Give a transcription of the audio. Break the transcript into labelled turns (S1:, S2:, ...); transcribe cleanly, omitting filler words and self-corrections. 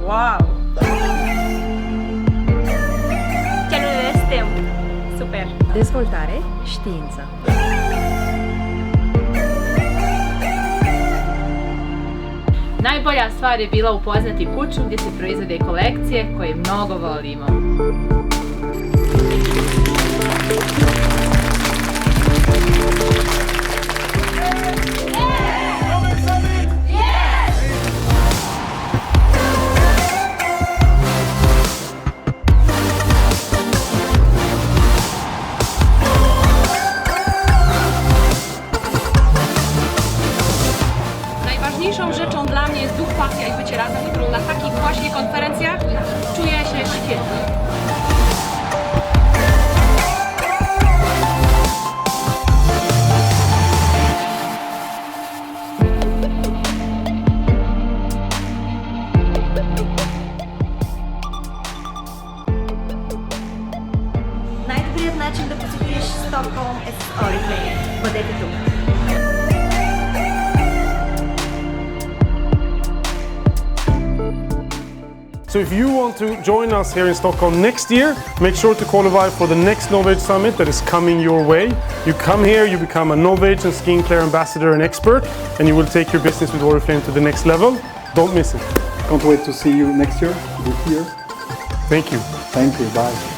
S1: Wow! Celulele STEM. Super!
S2: Dezvoltare, știință.
S3: Najbolja stvar je bila upoznati kuću gdje se proizvode kolekcije koje mnogo volimo.
S4: Najważniejszą rzeczą dla mnie jest duch, pasja i bycie razem, którą na takich właśnie konferencjach czuję się świetnie.
S2: Najdobriят начин да посетиш Стокхолм е с Oriflame. Бъдете тук!
S5: So if you want to join us here in Stockholm next year, make sure to qualify for the next NovAge Summit that is coming your way. You come here, you become a NovAge and skincare ambassador and expert, and you will take your business with Oriflame to the next level. Don't miss it.
S6: Can't wait to see you next year, this year.
S5: Thank you.
S6: Thank you, bye.